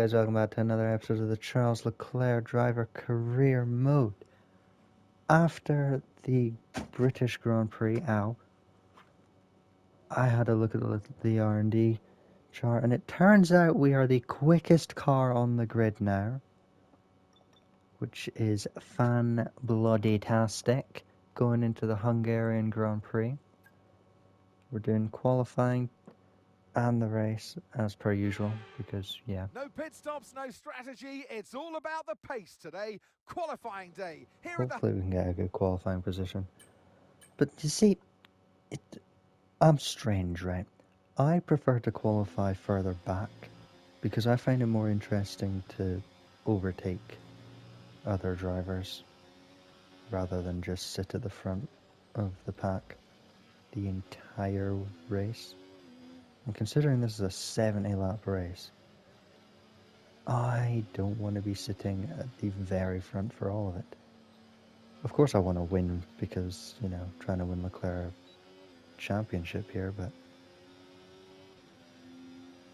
guys, welcome back to another episode of the Charles Leclerc Driver Career Mode. After the British Grand Prix out, I had a look at the R&D chart, and it turns out we are the quickest car on the grid now, which is fan-bloody-tastic, going into the Hungarian Grand Prix. We're doing qualifying and the race as per usual, because yeah. No pit stops, no strategy. It's all about the pace today. Qualifying day. Hopefully we can get a good qualifying position. But you see, I'm strange, right? I prefer to qualify further back because I find it more interesting to overtake other drivers rather than just sit at the front of the pack the entire race. And considering this is a 70 lap race, I don't want to be sitting at the very front for all of it. Of course I want to win because, you know, trying to win Leclerc championship here, but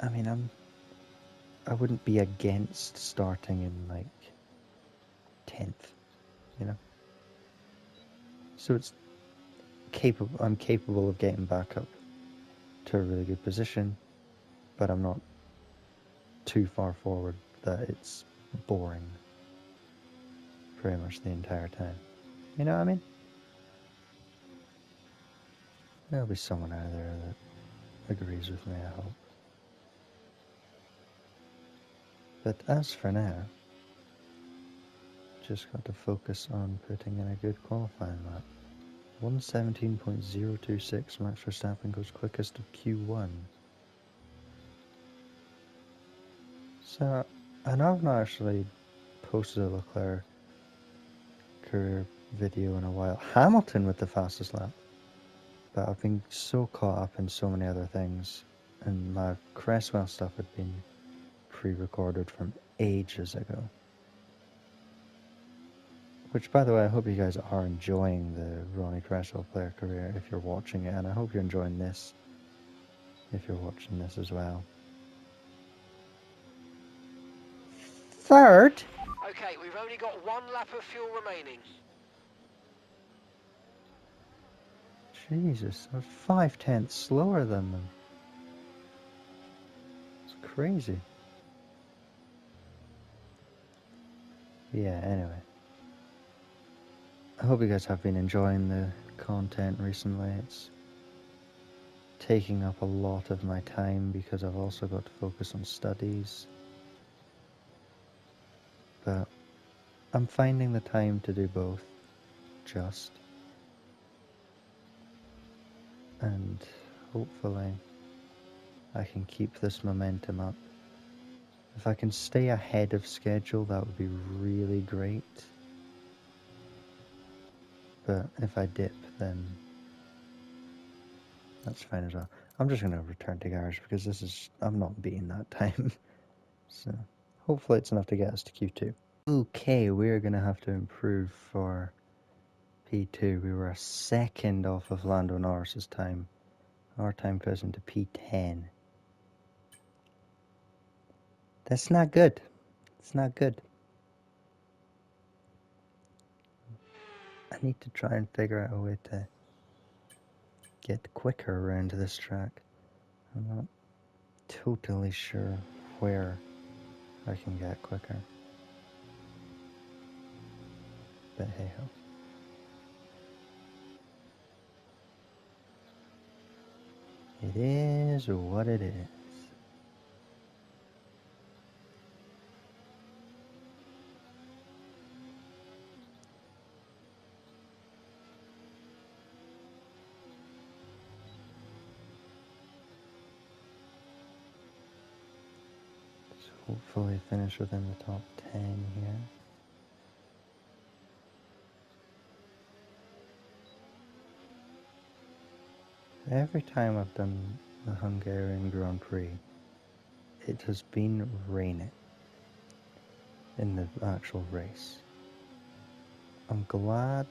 I mean, I wouldn't be against starting in like 10th, you know. So it's capable. I'm capable of getting back up to a really good position, but I'm not too far forward that it's boring pretty much the entire time. You know what I mean? There'll be someone out there that agrees with me, I hope. But as for now, just got to focus on putting in a good qualifying lap. 1:17.026, Max Verstappen goes quickest of Q1. So, and I've not actually posted a Leclerc career video in a while. Hamilton with the fastest lap. But I've been so caught up in so many other things, and my Cresswell stuff had been pre-recorded from ages ago. Which, by the way, I hope you guys are enjoying the Ronnie Cresswell player career if you're watching it, and I hope you're enjoying this if you're watching this as well. Third? Okay, we've only got one lap of fuel remaining. Jesus, I was 5/10 slower than them. It's crazy. Yeah, anyway. I hope you guys have been enjoying the content recently. It's taking up a lot of my time because I've also got to focus on studies. But I'm finding the time to do both, just. And hopefully I can keep this momentum up. If I can stay ahead of schedule, that would be really great. But if I dip, then that's fine as well. I'm just going to return to garage because I'm not beating that time. So hopefully it's enough to get us to Q2. Okay, we're going to have to improve for P2. We were a second off of Lando Norris's time. Our time goes into P10. That's not good. It's not good. I need to try and figure out a way to get quicker around this track. I'm not totally sure where I can get quicker. But hey ho. It is what it is. Hopefully finish within the top 10 here. Every time I've done the Hungarian Grand Prix, it has been raining in the actual race. I'm glad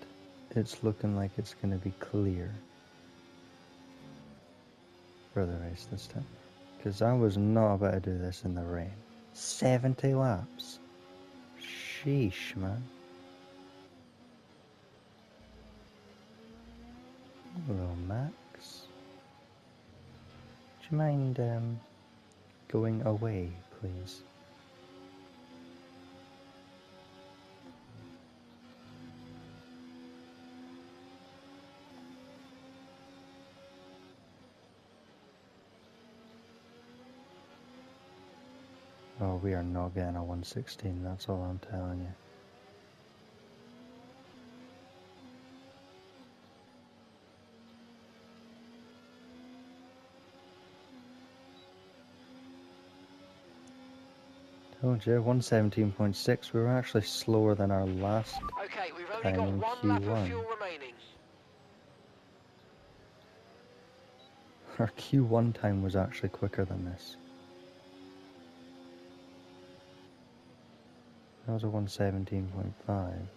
it's looking like it's going to be clear for the race this time, because I was not about to do this in the rain. 70 laps. Sheesh, man. Hello, Max. Do you mind going away, please? Oh, we are not getting a 116, that's all I'm telling you. Told you, 117.6. We were actually slower than our last Okay, we've only time got in one lap of Q1. fuel remaining. Our Q1 time was actually quicker than this. That was a 117.5.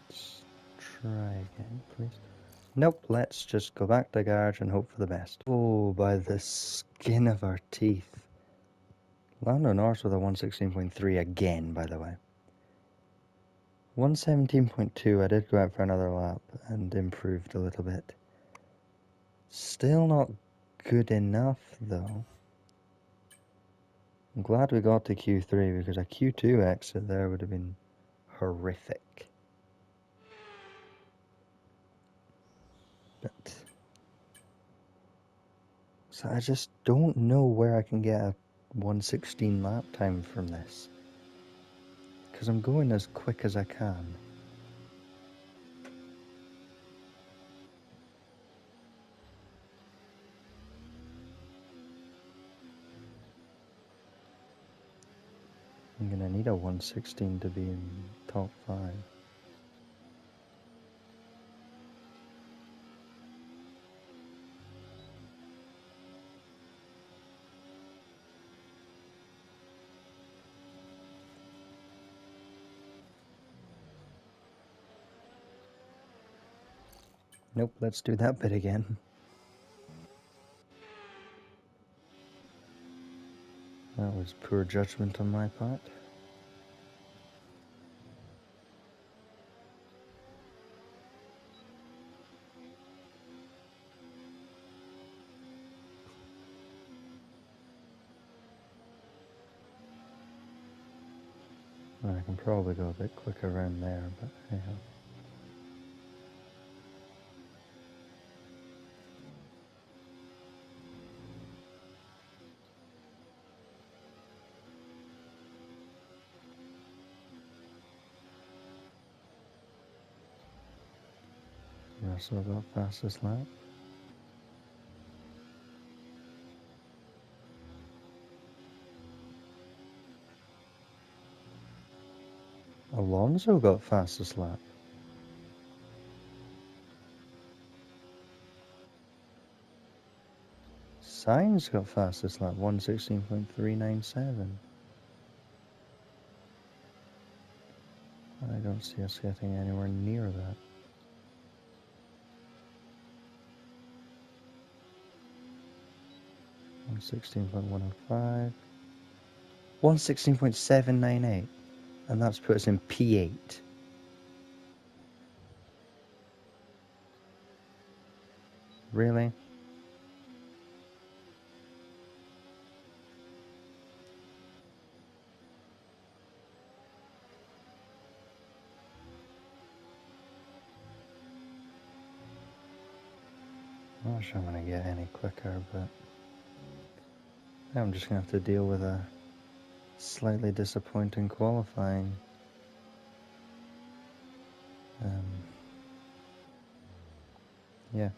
Let's try again, please. Nope, let's just go back to the garage and hope for the best. Oh, by the skin of our teeth. Lando Norris with a 116.3 again, by the way. 117.2, I did go out for another lap and improved a little bit. Still not good enough, though. I'm glad we got to Q3 because a Q2 exit there would have been horrific. But so I just don't know where I can get a 116 lap time from this. Because I'm going as quick as I can. I'm gonna need a 116 to be in top 5. Nope, let's do that bit again. That was poor judgment on my part. I can probably go a bit quicker around there, but hey ho. Russell got fastest lap. Alonso got fastest lap. Sainz got fastest lap, 116.397. I don't see us getting anywhere near that. One 16.105. 116.798. And that's put us in P8. Really? I'm not sure I'm going to get any quicker, but I'm just going to have to deal with a slightly disappointing qualifying. Yeah.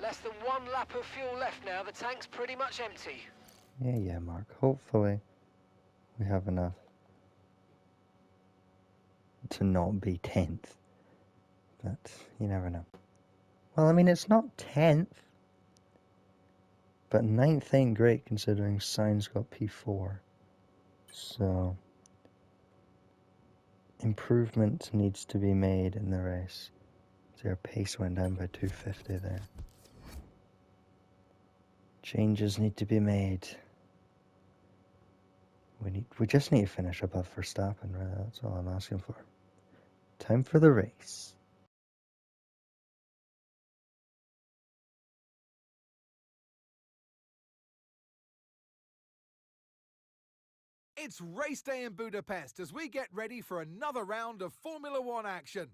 Less than one lap of fuel left now. The tank's pretty much empty. Yeah, Mark. Hopefully we have enough to not be 10th. But you never know. Well, I mean, it's not 10th. But 9th ain't great considering Sainz got P4. So improvement needs to be made in the race See, our pace went down by 250 there. Changes need to be made. We just need to finish above Verstappen, really. That's all I'm asking for. Time for the race. It's race day in Budapest as we get ready for another round of Formula One action.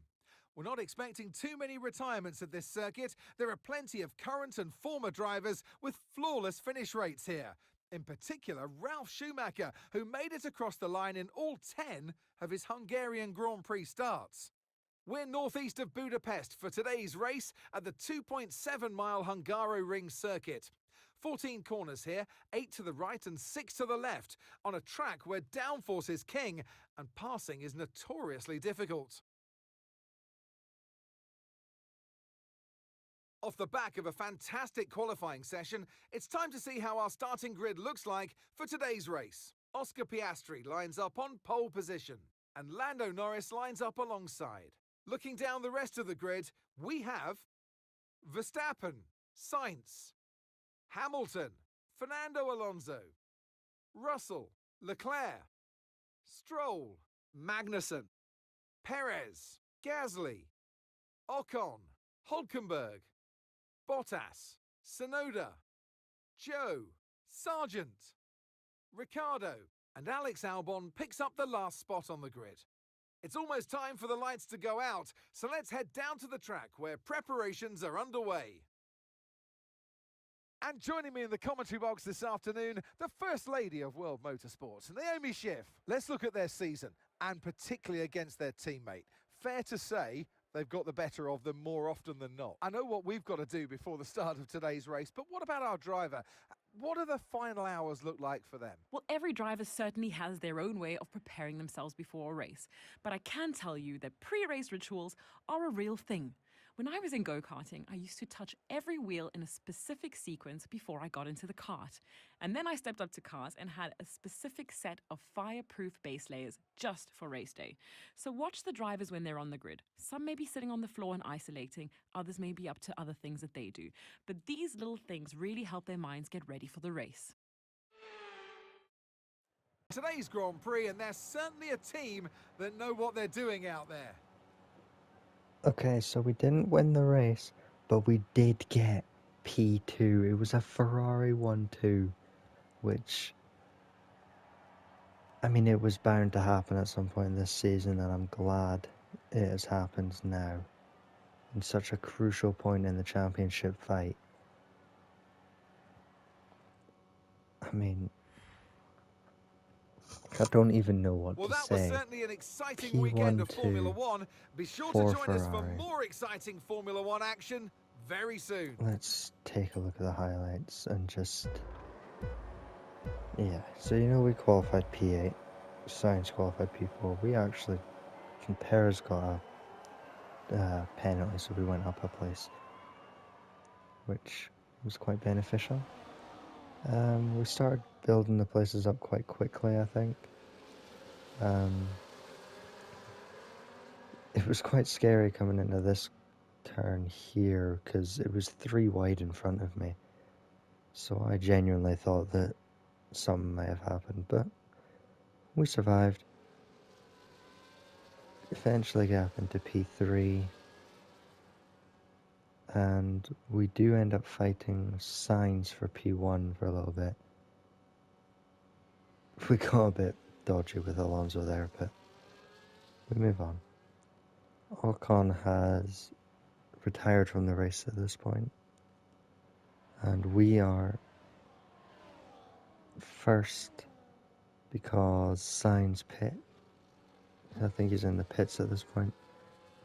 We're not expecting too many retirements at this circuit. There are plenty of current and former drivers with flawless finish rates here. In particular, Ralf Schumacher, who made it across the line in all 10 of his Hungarian Grand Prix starts. We're northeast of Budapest for today's race at the 2.7-mile Hungaroring circuit. 14 corners here, 8 to the right and 6 to the left, on a track where downforce is king and passing is notoriously difficult. Off the back of a fantastic qualifying session, it's time to see how our starting grid looks like for today's race. Oscar Piastri lines up on pole position, and Lando Norris lines up alongside. Looking down the rest of the grid, we have Verstappen, Sainz, Hamilton, Fernando Alonso, Russell, Leclerc, Stroll, Magnussen, Perez, Gasly, Ocon, Hulkenberg, Bottas, Tsunoda, Joe, Sargent, Ricciardo, and Alex Albon picks up the last spot on the grid. It's almost time for the lights to go out, so let's head down to the track where preparations are underway. And joining me in the commentary box this afternoon, the First Lady of World Motorsports, Naomi Schiff. Let's look at their season, and particularly against their teammate. Fair to say, they've got the better of them more often than not. I know what we've got to do before the start of today's race, but what about our driver? What do the final hours look like for them? Well, every driver certainly has their own way of preparing themselves before a race. But I can tell you that pre-race rituals are a real thing. When I was in go-karting, I used to touch every wheel in a specific sequence before I got into the kart. And then I stepped up to cars and had a specific set of fireproof base layers just for race day. So watch the drivers when they're on the grid. Some may be sitting on the floor and isolating, others may be up to other things that they do. But these little things really help their minds get ready for the race. Today's Grand Prix, and there's certainly a team that know what they're doing out there. Okay, so we didn't win the race, but we did get P2. It was a Ferrari 1-2, which, I mean, it was bound to happen at some point this season, and I'm glad it has happened now. In such a crucial point in the championship fight. I mean, I don't even know what Well, to that say. was certainly an exciting weekend of Formula P1-2 One. Be sure for to join us for Ferrari. more exciting Formula One action very soon. Let's take a look at the highlights and just... Yeah, so you know we qualified P8, Sainz qualified P4. We actually, Perez got a penalty, so we went up a place, which was quite beneficial. We started building the places up quite quickly, I think. It was quite scary coming into this turn here, because it was 3 wide in front of me. So I genuinely thought that something might have happened, but we survived. Eventually got up into P3, and we do end up fighting Sainz for P1 for a little bit. We got a bit dodgy with Alonso there, but we move on. Ocon has retired from the race at this point, and we are first because Sainz pit. I think he's in the pits at this point.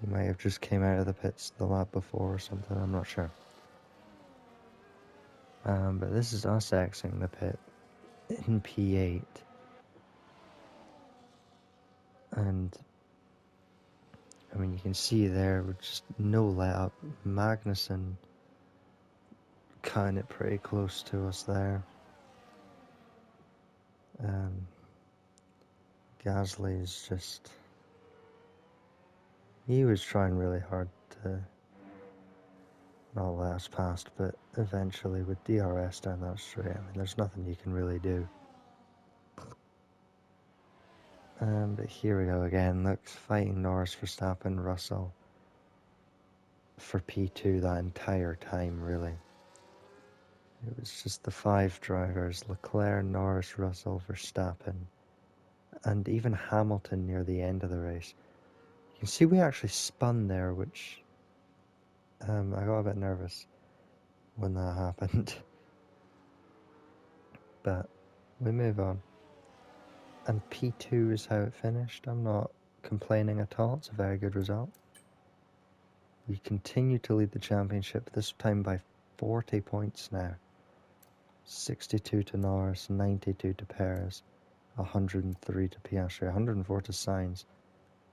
He might have just came out of the pits the lap before or something, I'm not sure. But this is us exiting the pit in P8. And, I mean, you can see there, we're just no let up. Magnussen cutting it pretty close to us there. Gasly's just... He was trying really hard to not let us past, but eventually with DRS down that straight, I mean, there's nothing you can really do. But here we go again. Look, fighting Norris, Verstappen, Russell for P2 that entire time, really. It was just the 5 drivers, Leclerc, Norris, Russell, Verstappen, and even Hamilton near the end of the race. You can see we actually spun there, which I got a bit nervous when that happened. But we move on. And P2 is how it finished. I'm not complaining at all. It's a very good result. We continue to lead the championship, this time by 40 points now. 62 to Norris, 92 to Perez, 103 to Piastri, 104 to Sainz.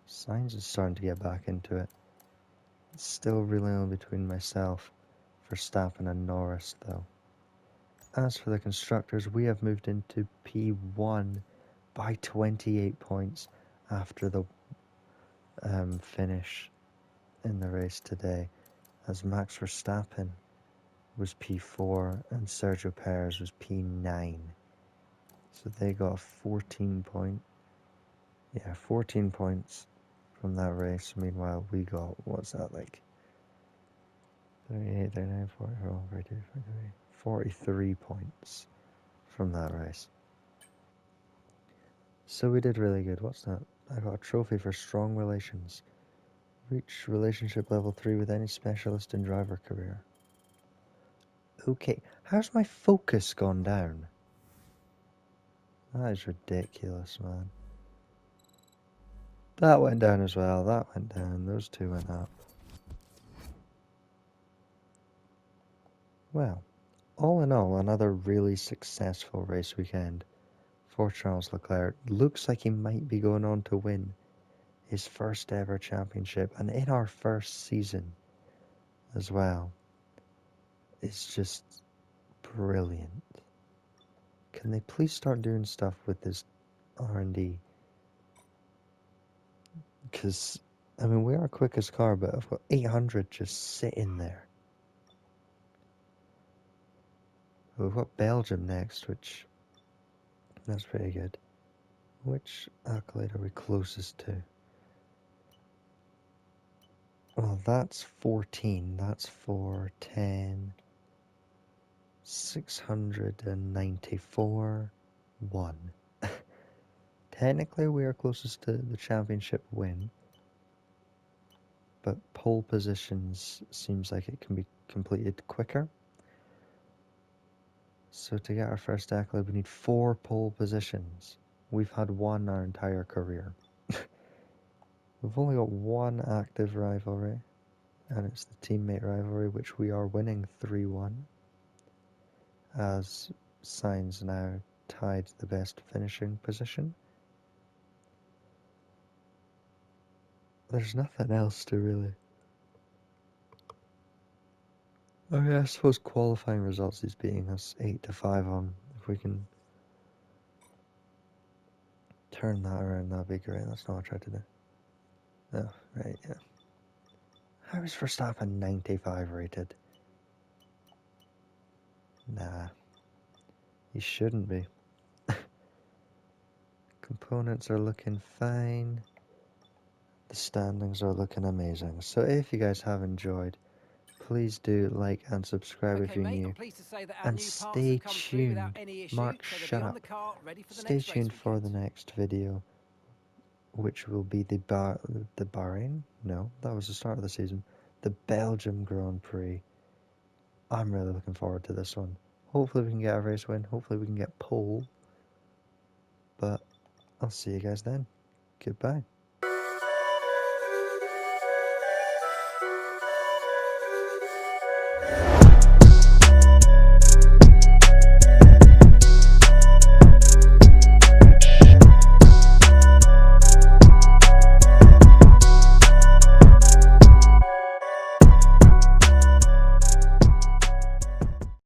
Sainz is starting to get back into it. It's still really only between myself, Verstappen and Norris though. As for the constructors, we have moved into P1 by 28 points after the finish in the race today, as Max Verstappen was P4 and Sergio Perez was P9. So they got 14 points from that race. Meanwhile, we got, what's that like? 38, 39, 40, 42, 43 points from that race. So we did really good. What's that? I got a trophy for strong relations. Reach relationship level 3 with any specialist in driver career. Okay, how's my focus gone down? That is ridiculous, man. That went down as well. That went down. Those two went up. Well, all in all, another really successful race weekend for Charles Leclerc. Looks like he might be going on to win his first ever championship, and in our first season as well. It's just brilliant. Can they please start doing stuff with this R&D? Because, I mean, we are quickest car, but I've got 800 just sitting there. We've got Belgium next, which, that's pretty good. Which accolade are we closest to? Well, that's 14. That's for 10. 694. 1. Technically, we are closest to the championship win. But pole positions seems like it can be completed quicker. So to get our first accolade, we need 4 pole positions. We've had 1 our entire career. We've only got 1 active rivalry, and it's the teammate rivalry, which we are winning 3-1, as Sainz now tied the best finishing position. There's nothing else to really... Okay, I suppose qualifying results is beating us 8-5 on. If we can turn that around, that'd be great. That's not what I tried to do. Oh, right, yeah. How is Verstappen 95 rated? Nah. He shouldn't be. Components are looking fine. The standings are looking amazing. So if you guys have enjoyed, please do like and subscribe if Okay, you're mate, new. I'm pleased to say that our And new parts stay have come through without tuned. any issue, Mark, so they'll shut be on up. the car, ready for the Stay next race tuned for weekend. the next video, which will be the Bahrain? No, that was the start of the season. The Belgium Grand Prix. I'm really looking forward to this one. Hopefully we can get a race win. Hopefully we can get pole. But I'll see you guys then. Goodbye.